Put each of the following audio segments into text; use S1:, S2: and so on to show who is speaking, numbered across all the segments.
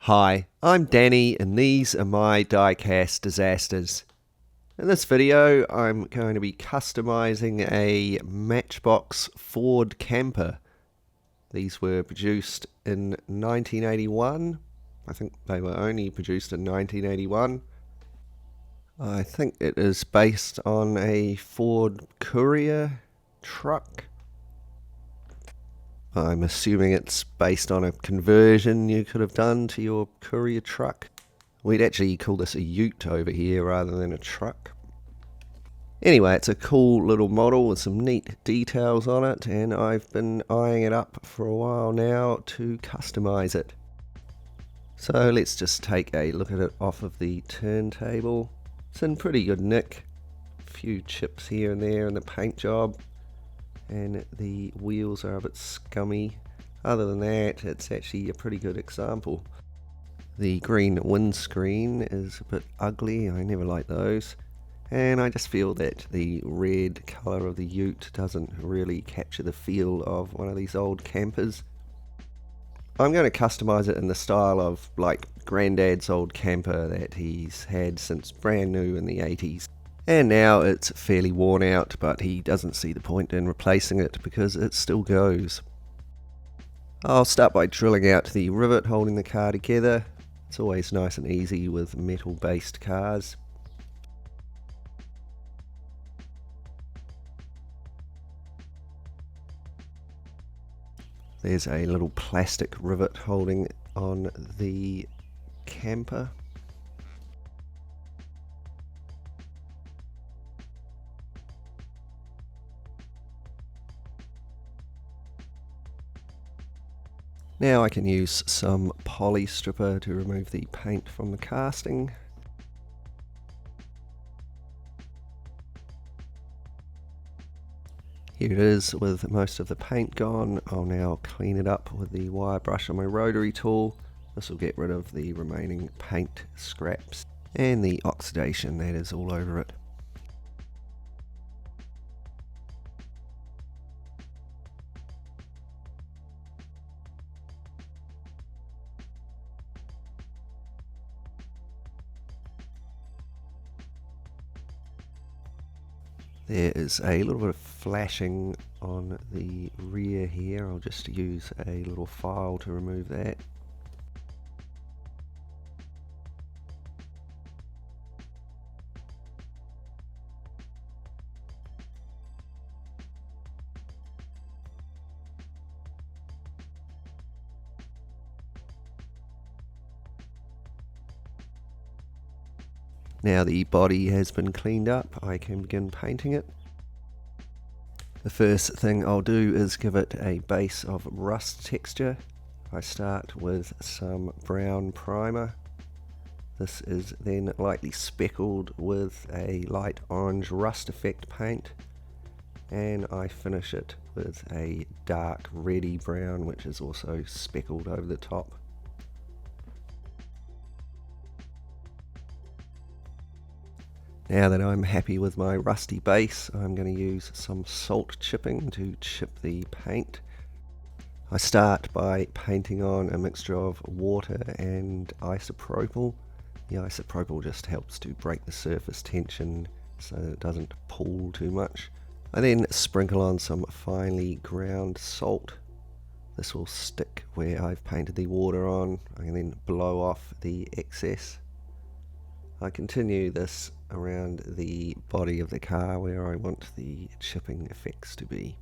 S1: Hi, I'm Danny and these are my Diecast Disasters. In this video I'm going to be customizing a Matchbox Ford camper. These were produced in 1981. I think they were only produced in 1981. I think it is based on a Ford Courier truck. I'm assuming it's based on a conversion you could have done to your courier truck. We'd actually call this a ute over here rather than a truck. Anyway, it's a cool little model with some neat details on it, and I've been eyeing it up for a while now to customize it. So let's just take a look at it off of the turntable. It's in pretty good nick. A few chips here and there in the paint job, and the wheels are a bit scummy. Other than that, it's actually a pretty good example. The green windscreen is a bit ugly, I never like those, and I just feel that the red colour of the ute doesn't really capture the feel of one of these old campers. I'm going to customise it in the style of like Grandad's old camper that he's had since brand new in the 80s. And now it's fairly worn out, but he doesn't see the point in replacing it because it still goes. I'll start by drilling out the rivet holding the car together. It's always nice and easy with metal based cars. There's a little plastic rivet holding on the camper. Now I can use some poly stripper to remove the paint from the casting. Here it is with most of the paint gone. I'll now clean it up with the wire brush on my rotary tool. This will get rid of the remaining paint scraps and the oxidation that is all over it. There is a little bit of flashing on the rear here. I'll just use a little file to remove that. Now the body has been cleaned up, I can begin painting it. The first thing I'll do is give it a base of rust texture. I start with some brown primer. This is then lightly speckled with a light orange rust effect paint, and I finish it with a dark reddy brown which is also speckled over the top. Now that I'm happy with my rusty base, I'm going to use some salt chipping to chip the paint. I start by painting on a mixture of water and isopropyl. The isopropyl just helps to break the surface tension so that it doesn't pool too much. I then sprinkle on some finely ground salt. This will stick where I've painted the water on. I can then blow off the excess. I continue this around the body of the car where I want the chipping effects to be.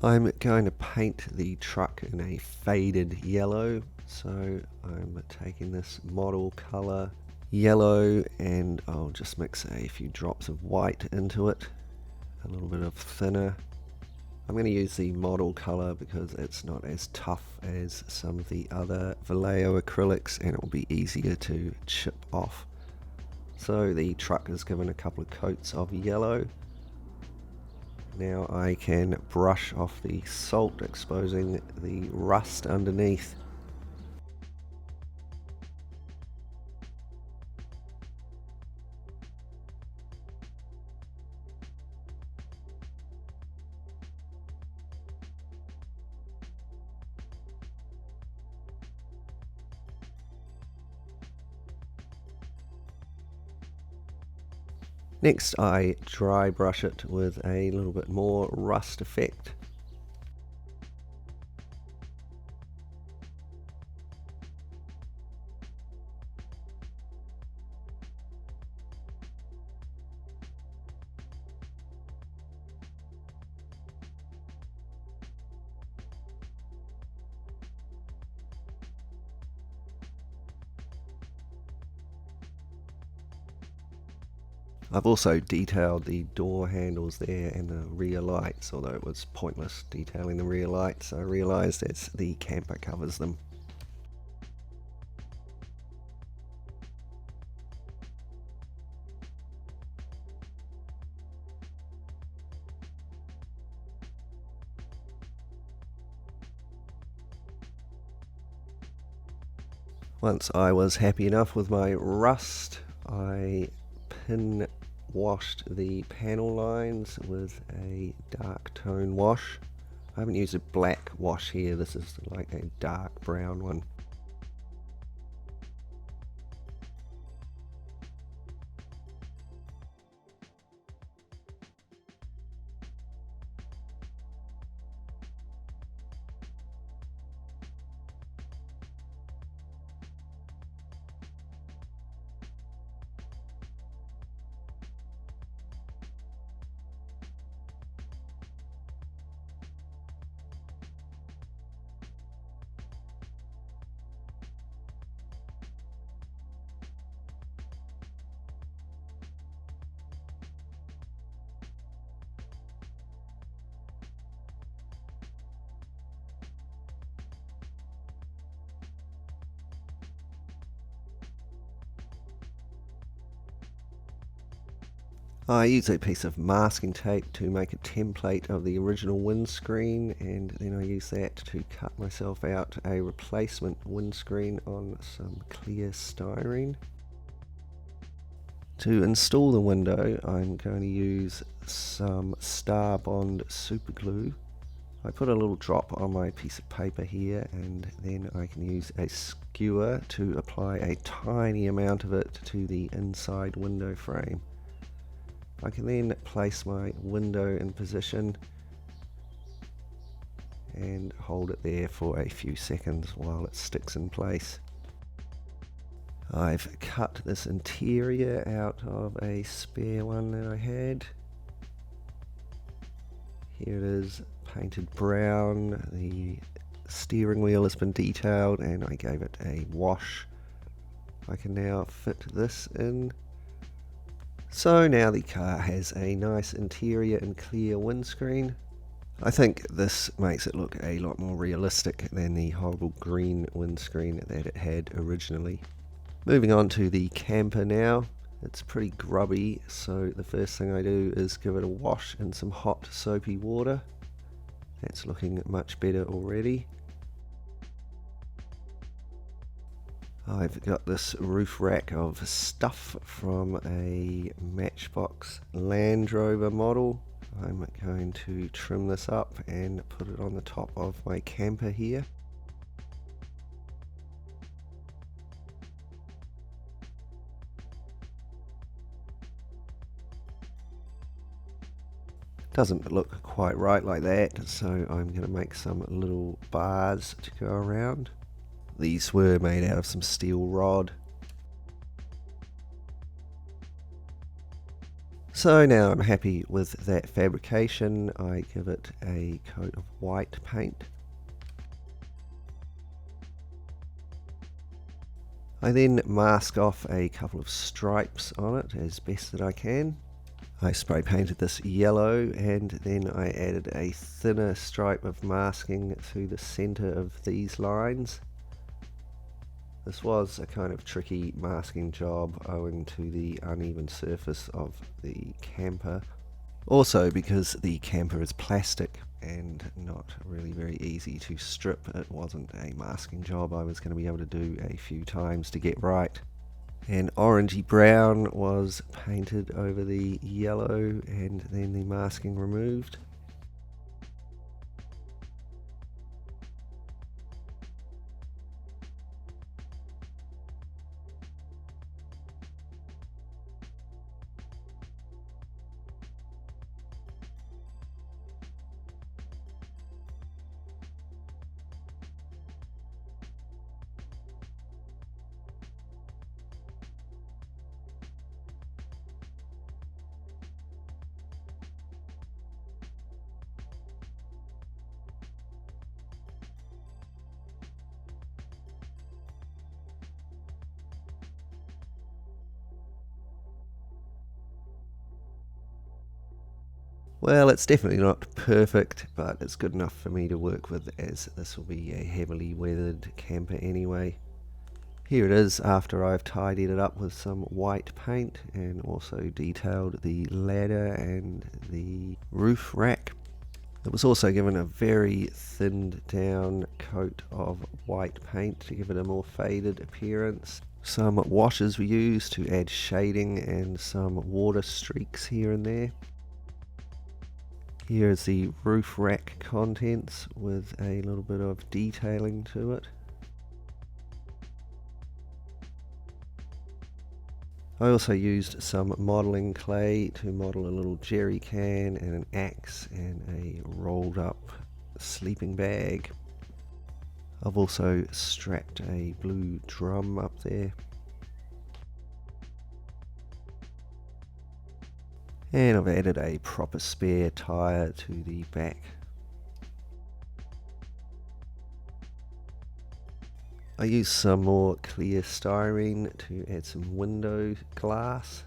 S1: I'm going to paint the truck in a faded yellow, so I'm taking this model color yellow and I'll just mix a few drops of white into it, a little bit of thinner. I'm going to use the model color because it's not as tough as some of the other Vallejo acrylics and it will be easier to chip off. So the truck is given a couple of coats of yellow. Now I can brush off the salt, exposing the rust underneath. Next I dry brush it with a little bit more rust effect. I've also detailed the door handles there and the rear lights, although it was pointless detailing the rear lights. I realised it's the camper covers them. Once I was happy enough with my rust, I pin washed the panel lines with a dark tone wash. I haven't used a black wash here, this is like a dark brown one. I use a piece of masking tape to make a template of the original windscreen, and then I use that to cut myself out a replacement windscreen on some clear styrene. To install the window, I'm going to use some Star Bond super glue. I put a little drop on my piece of paper here, and then I can use a skewer to apply a tiny amount of it to the inside window frame. I can then place my window in position and hold it there for a few seconds while it sticks in place. I've cut this interior out of a spare one that I had. Here it is, painted brown. The steering wheel has been detailed and I gave it a wash. I can now fit this in. So now the car has a nice interior and clear windscreen. I think this makes it look a lot more realistic than the horrible green windscreen that it had originally. Moving on to the camper now. It's pretty grubby, so the first thing I do is give it a wash in some hot soapy water. That's looking much better already. I've got this roof rack of stuff from a Matchbox Land Rover model. I'm going to trim this up and put it on the top of my camper here. Doesn't look quite right like that, so I'm going to make some little bars to go around. These were made out of some steel rod. So now I'm happy with that fabrication. I give it a coat of white paint. I then mask off a couple of stripes on it as best that I can. I spray painted this yellow and then I added a thinner stripe of masking through the center of these lines. This was a kind of tricky masking job owing to the uneven surface of the camper. Also because the camper is plastic and not really very easy to strip, it wasn't a masking job I was going to be able to do a few times to get right. And orangey brown was painted over the yellow and then the masking removed. Well, it's definitely not perfect, but it's good enough for me to work with, as this will be a heavily weathered camper anyway. Here it is after I've tidied it up with some white paint and also detailed the ladder and the roof rack. It was also given a very thinned down coat of white paint to give it a more faded appearance. Some washes were used to add shading and some water streaks here and there. Here is the roof rack contents with a little bit of detailing to it. I also used some modelling clay to model a little jerry can and an axe and a rolled up sleeping bag. I've also strapped a blue drum up there. And I've added a proper spare tyre to the back. I used some more clear styrene to add some window glass.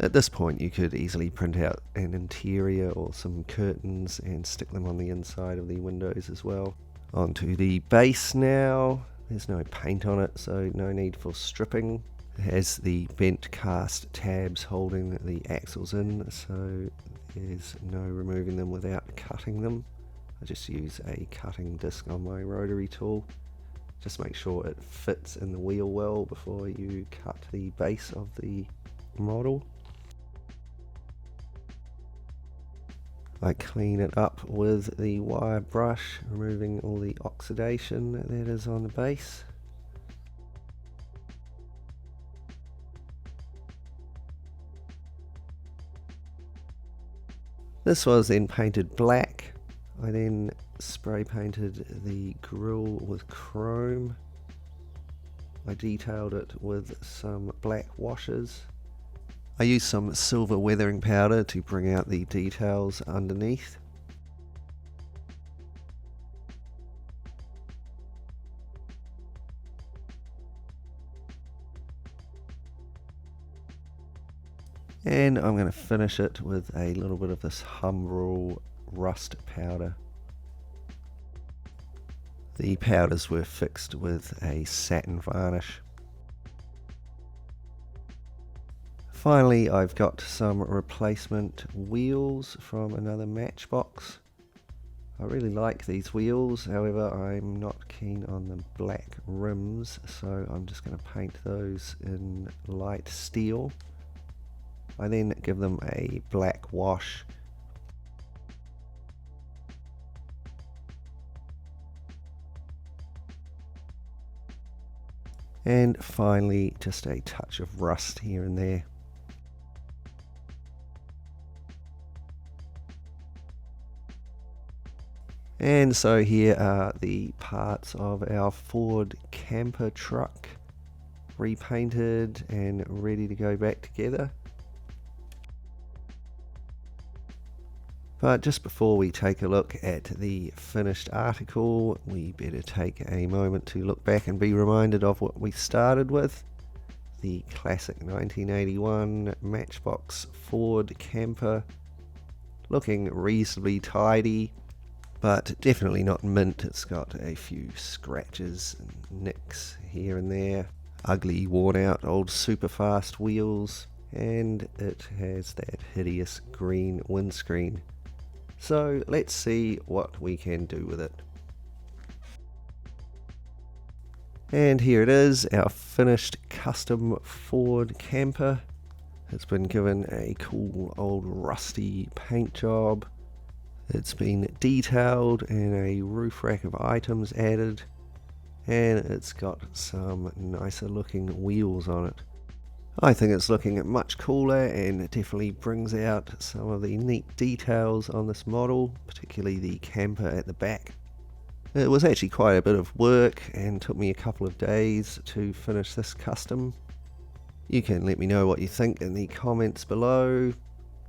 S1: At this point you could easily print out an interior or some curtains and stick them on the inside of the windows as well. Onto the base now. There's no paint on it, so no need for stripping. It has the bent cast tabs holding the axles in, so there's no removing them without cutting them. I just use a cutting disc on my rotary tool. Just make sure it fits in the wheel well before you cut the base of the model. I clean it up with the wire brush, removing all the oxidation that is on the base. This was then painted black. I then spray painted the grille with chrome. I detailed it with some black washes. I used some silver weathering powder to bring out the details underneath. And I'm going to finish it with a little bit of this Humbrol rust powder. The powders were fixed with a satin varnish. Finally, I've got some replacement wheels from another Matchbox. I really like these wheels, however I'm not keen on the black rims, so I'm just going to paint those in light steel. I then give them a black wash. And finally, just a touch of rust here and there. And so here are the parts of our Ford camper truck, repainted and ready to go back together. But just before we take a look at the finished article, we better take a moment to look back and be reminded of what we started with. The classic 1981 Matchbox Ford camper, looking reasonably tidy. but definitely not mint. It's got a few scratches and nicks here and there, ugly worn out old super fast wheels, and it has that hideous green windscreen. So let's see what we can do with it. And here it is, our finished custom Ford camper. It's been given a cool old rusty paint job. It's been detailed and a roof rack of items added, and it's got some nicer looking wheels on it. I think it's looking much cooler and it definitely brings out some of the neat details on this model, particularly the camper at the back. It was actually quite a bit of work and took me a couple of days to finish this custom. You can let me know what you think in the comments below,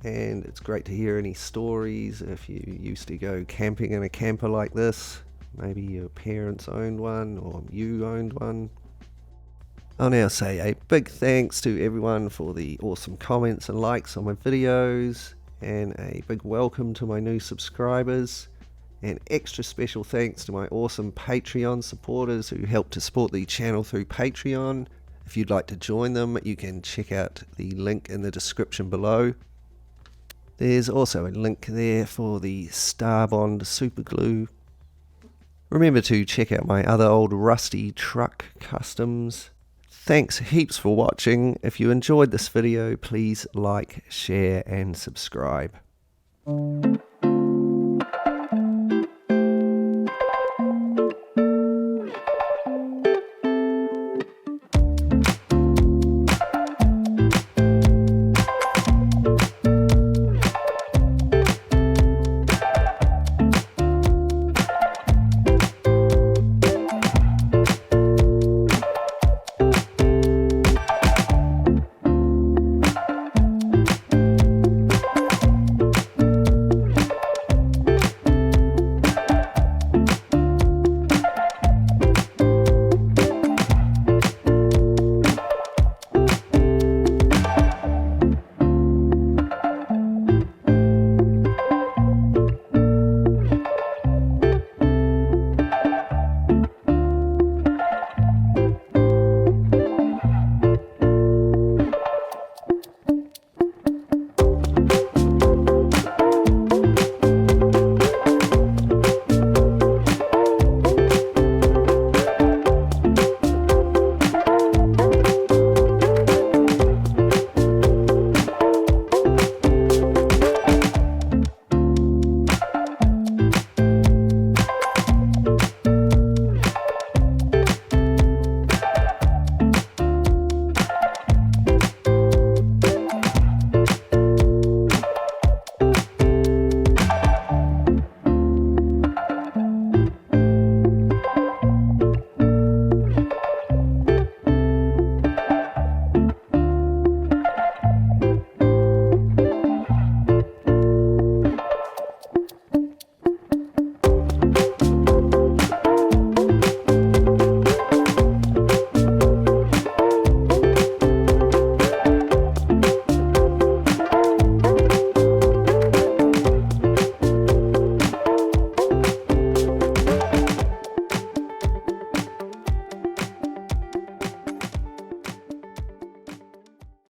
S1: and it's great to hear any stories if you used to go camping in a camper like this. Maybe your parents owned one or you owned one. I'll now say a big thanks to everyone for the awesome comments and likes on my videos, and a big welcome to my new subscribers. And extra special thanks to my awesome Patreon supporters who help to support the channel through Patreon. If you'd like to join them, you can check out the link in the description below. There's also a link there for the Starbond super glue. Remember to check out my other old rusty truck customs. Thanks heaps for watching. If you enjoyed this video, please like, share and subscribe.